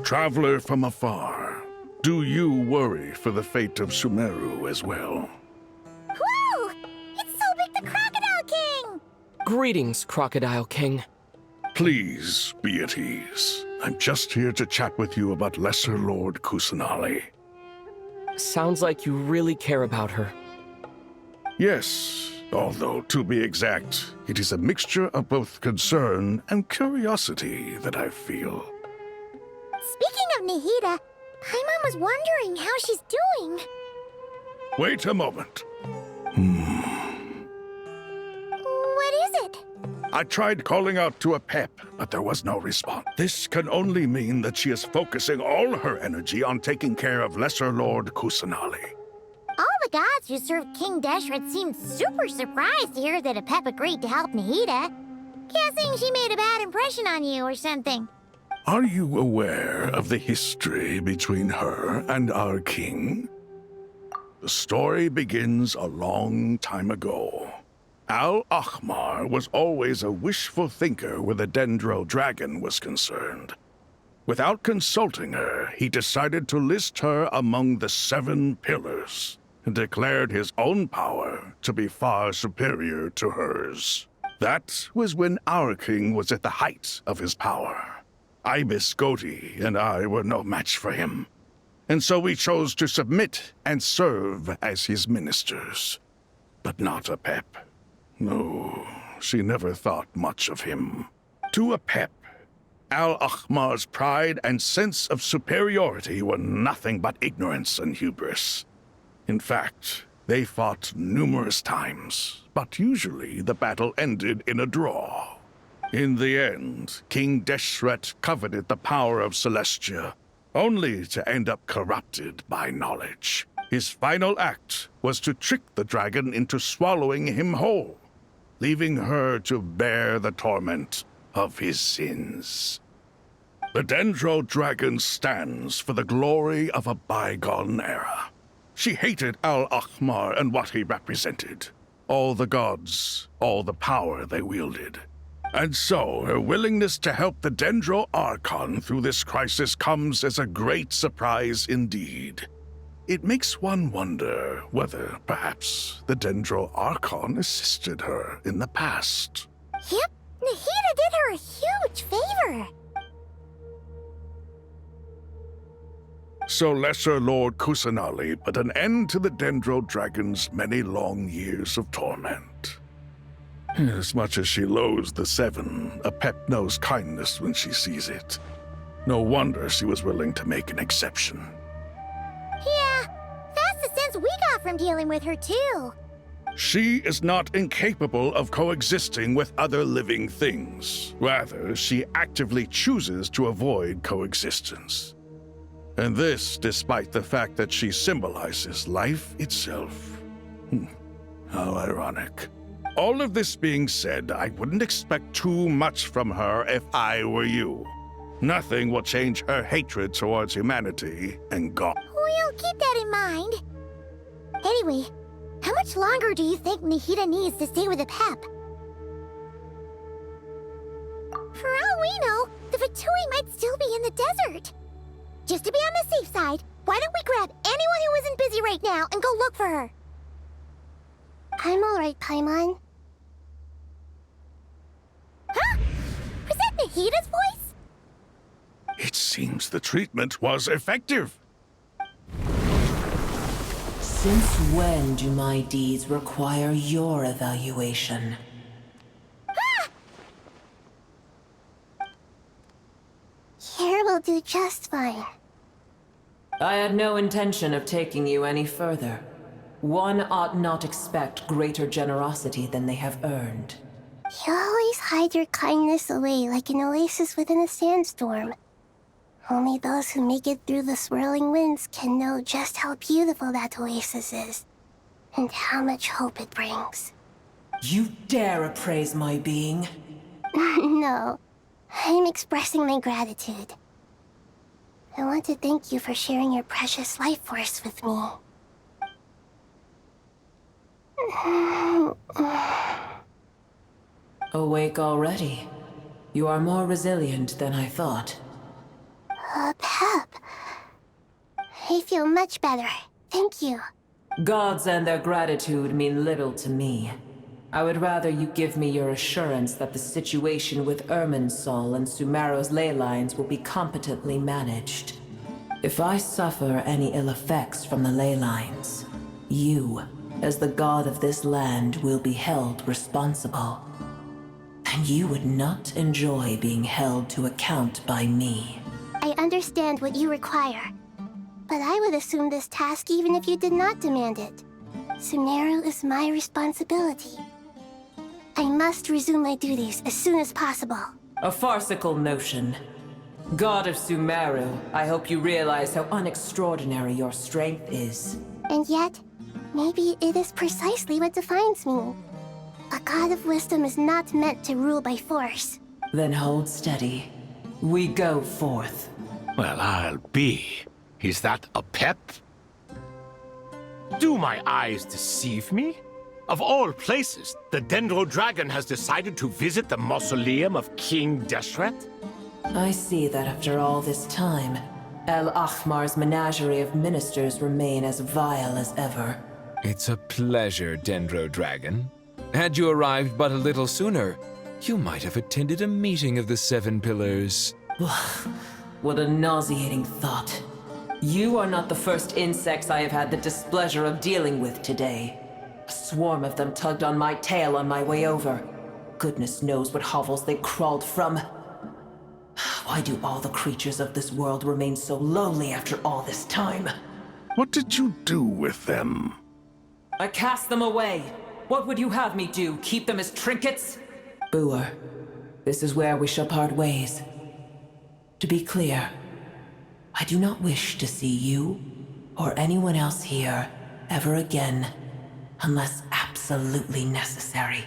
Traveler from afar, do you worry for the fate of Sumeru as well? Whoa! It's Sobek the Crocodile King! Greetings, Crocodile King. Please be at ease. I'm just here to chat with you about Lesser Lord Kusanali. Sounds like you really care about her. Yes, although to be exact, it is a mixture of both concern and curiosity that I feel. Speaking of Nahida, Paimon was wondering how she's doing. Wait a moment. What is it? I tried calling out to a pep, but there was no response. This can only mean that she is focusing all her energy on taking care of Lesser Lord Kusanali. All the gods who served King Deshret seemed super surprised to hear that Apep agreed to help Nahida. Guessing she made a bad impression on you or something. Are you aware of the history between her and our king? The story begins a long time ago. Al-Ahmar was always a wishful thinker where the Dendro dragon was concerned. Without consulting her, he decided to list her among the 7 pillars and declared his own power to be far superior to hers. That was when our king was at the height of his power. Ibis Goti and I were no match for him, and so we chose to submit and serve as his ministers. But not Apep. No, she never thought much of him. To Apep, Al-Ahmar's pride and sense of superiority were nothing but ignorance and hubris. In fact, they fought numerous times, but usually the battle ended in a draw. In the end, King Deshret coveted the power of Celestia, only to end up corrupted by knowledge. His final act was to trick the dragon into swallowing him whole, leaving her to bear the torment of his sins. The Dendro dragon stands for the glory of a bygone era. She hated Al-Ahmar and what he represented. All the gods, all the power they wielded. And so, her willingness to help the Dendro Archon through this crisis comes as a great surprise indeed. It makes one wonder whether, perhaps, the Dendro Archon assisted her in the past. Yep, Nahida did her a huge favor. So Lesser Lord Kusanali put an end to the Dendro Dragon's many long years of torment. As much as she loathes the 7, Apep knows kindness when she sees it. No wonder she was willing to make an exception. Yeah, that's the sense we got from dealing with her, too. She is not incapable of coexisting with other living things. Rather, she actively chooses to avoid coexistence. And this despite the fact that she symbolizes life itself. How ironic. All of this being said, I wouldn't expect too much from her if I were you. Nothing will change her hatred towards humanity and God. We'll keep that in mind. Anyway, how much longer do you think Nahida needs to stay with Apep? For all we know, the Fatui might still be in the desert. Just to be on the safe side, why don't we grab anyone who isn't busy right now and go look for her? I'm alright, Paimon. Huh? Was that Nahida's voice? It seems the treatment was effective. Since when do my deeds require your evaluation? Here will do just fine. I had no intention of taking you any further. One ought not expect greater generosity than they have earned. You always hide your kindness away like an oasis within a sandstorm. Only those who make it through the swirling winds can know just how beautiful that oasis is, and how much hope it brings. You dare appraise my being? No, I'm expressing my gratitude. I want to thank you for sharing your precious life force with me. Awake already? You are more resilient than I thought. pep. I feel much better. Thank you. Gods and their gratitude mean little to me. I would rather you give me your assurance that the situation with Irminsul and Sumeru's ley lines will be competently managed. If I suffer any ill effects from the ley lines, you, as the god of this land, will be held responsible. And you would not enjoy being held to account by me. I understand what you require. But I would assume this task even if you did not demand it. Sumeru is my responsibility. I must resume my duties as soon as possible. A farcical notion. God of Sumeru, I hope you realize how unextraordinary your strength is. And yet, maybe it is precisely what defines me. A god of wisdom is not meant to rule by force. Then hold steady. We go forth. Well, I'll be. Is that a pep? Do my eyes deceive me? Of all places, the Dendro Dragon has decided to visit the mausoleum of King Deshret? I see that after all this time, El Ahmar's menagerie of ministers remain as vile as ever. It's a pleasure, Dendro Dragon. Had you arrived but a little sooner, you might have attended a meeting of the Seven Pillars. What a nauseating thought. You are not the first insects I have had the displeasure of dealing with today. A swarm of them tugged on my tail on my way over. Goodness knows what hovels they crawled from. Why do all the creatures of this world remain so lowly after all this time? What did you do with them? I cast them away. What would you have me do? Keep them as trinkets? Boer, this is where we shall part ways. To be clear, I do not wish to see you or anyone else here ever again, unless absolutely necessary.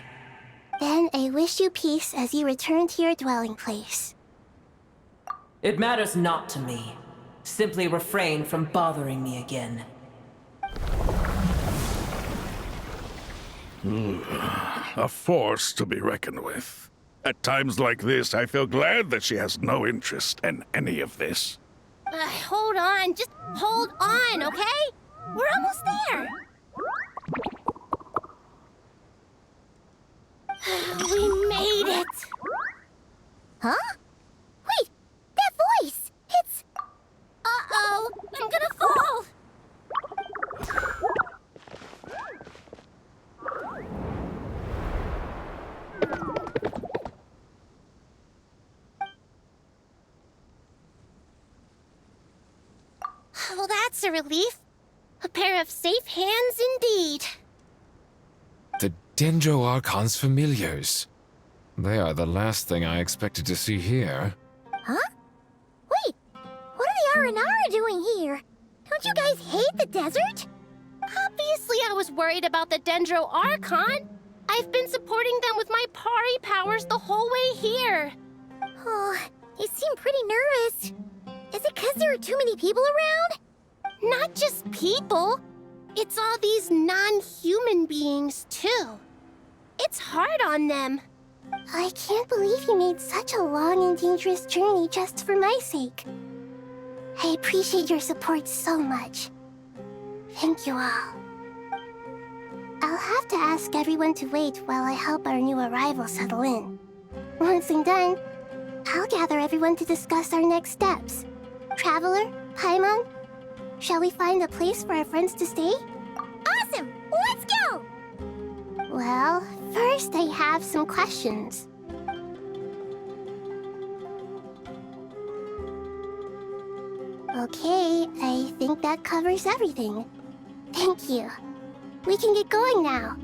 Then I wish you peace as you return to your dwelling place. It matters not to me. Simply refrain from bothering me again. A force to be reckoned with. At times like this, I feel glad that she has no interest in any of this. Hold on, just hold on, okay? We're almost there. We made it. Huh? Wait, that voice! It's... Uh-oh, I'm gonna fall! Well, that's a relief. A pair of safe hands indeed. The Dendro Archon's familiars. They are the last thing I expected to see here. Huh? Wait, what are the Aranara doing here? Don't you guys hate the desert? Obviously I was worried about the Dendro Archon. I've been supporting them with my Pari powers the whole way here. Oh, you seem pretty nervous. Is it because there are too many people around? Not just people. It's all these non-human beings, too. It's hard on them. I can't believe you made such a long and dangerous journey just for my sake. I appreciate your support so much. Thank you all. I'll have to ask everyone to wait while I help our new arrival settle in. Once I'm done, I'll gather everyone to discuss our next steps. Traveler, Paimon, shall we find a place for our friends to stay? Awesome! Let's go! Well, first I have some questions. Okay, I think that covers everything. Thank you. We can get going now.